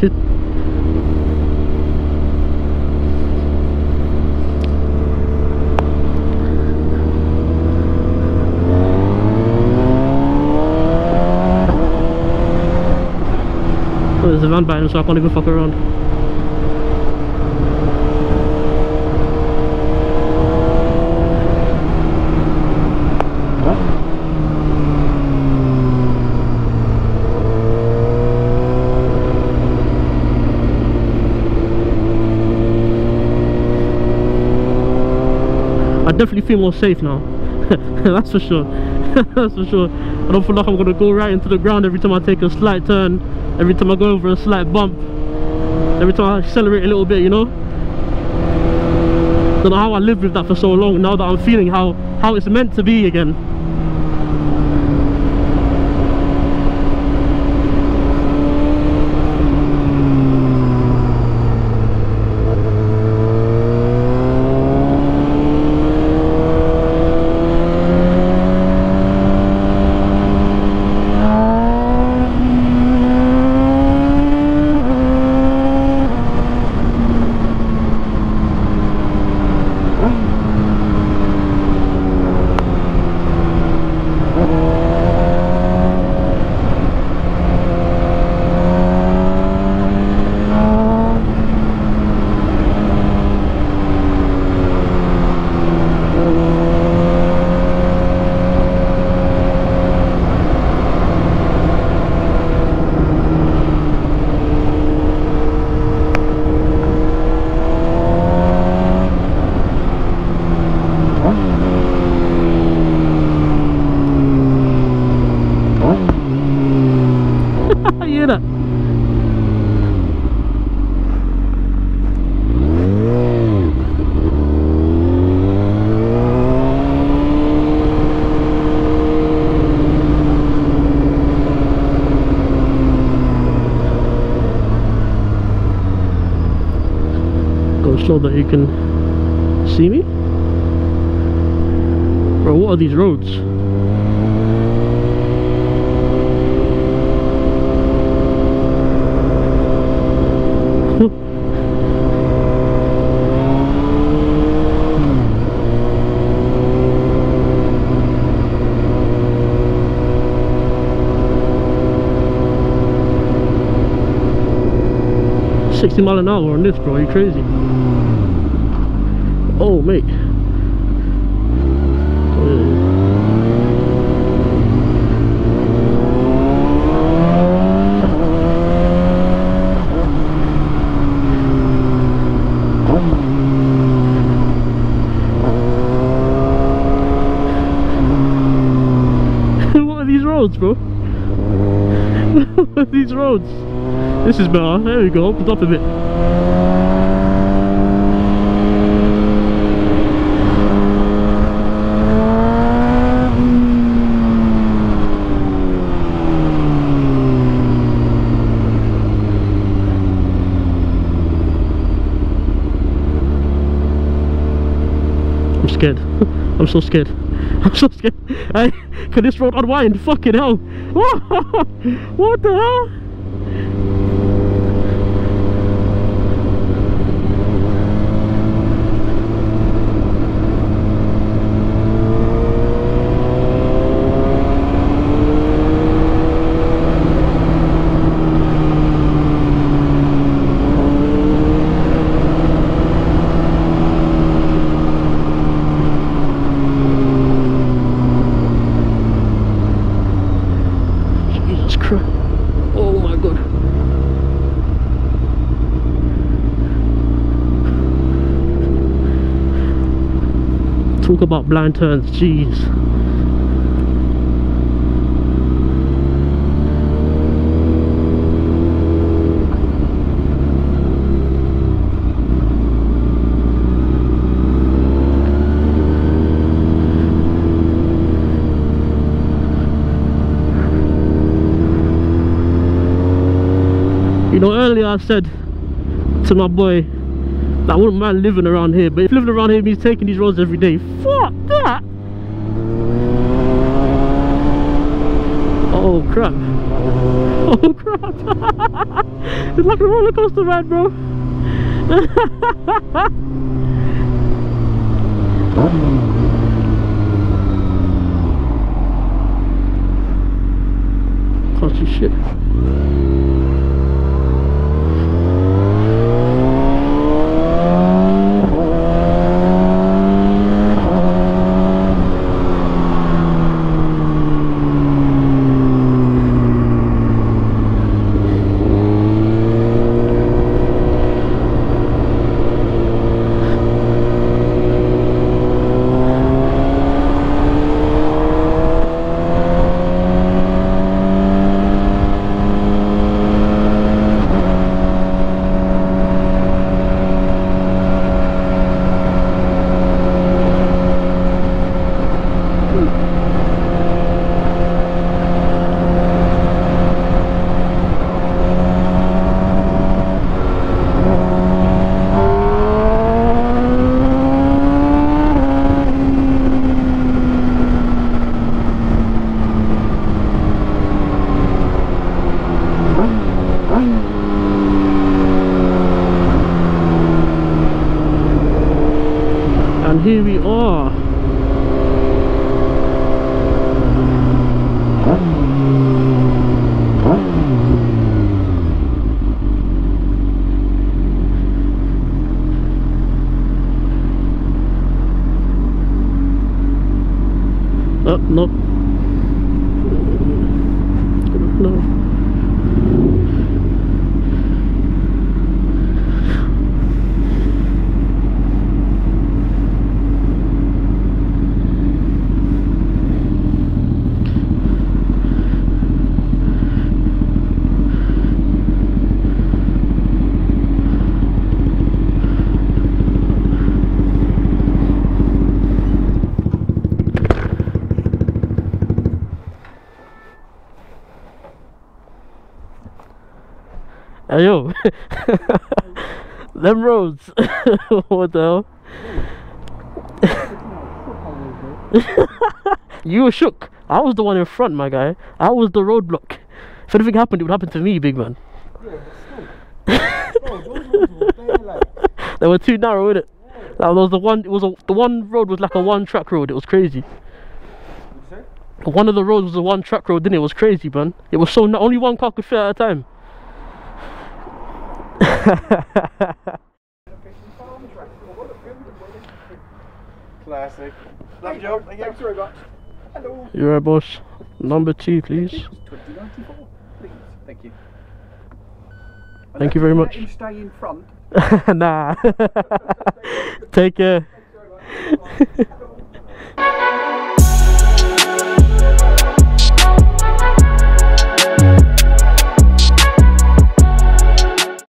wicked. Oh, there's a van behind, so I can't even fuck around. I definitely feel more safe now. That's for sure. That's for sure. I don't feel like I'm gonna go right into the ground every time I take a slight turn, every time I go over a slight bump, every time I accelerate a little bit, you know. Don't know how I lived with that for so long. Now that I'm feeling how it's meant to be again. So that you can see me. Bro, what are these roads? $60 miles an hour on this, bro. Are you crazy? Oh, mate. What are these roads, bro? What are these roads? This is better. There we go. Opened up a bit. I'm scared. I'm so scared. I'm so scared. Hey, can this road unwind? Fucking hell. What the hell? Oh my god. Talk about blind turns, jeez. You know, earlier I said to my boy that I wouldn't mind living around here, but if living around here means taking these roads every day, fuck that! Oh crap. Oh crap. It's like a roller coaster ride, bro. Can't see shit. And here we are. Oh, no. No. Hey yo, them roads. What the hell? You were shook. I was the one in front, my guy. I was the roadblock. If anything happened, it would happen to me, big man. Yeah, but still. Bro, those roads were bare, like... They were too narrow, innit? Yeah. That was the one. It was the one road was like a one-track road. It was crazy. One of the roads was a one-track road, didn't it? It was crazy, man. It was so only one car could fit at a time. Classic. Love you, Joe. Thanks very much. Hello. You're right, boss. Number 2, please. 2094, please. Thank you. Thank you very much. Let him stay in front. Nah. Take care.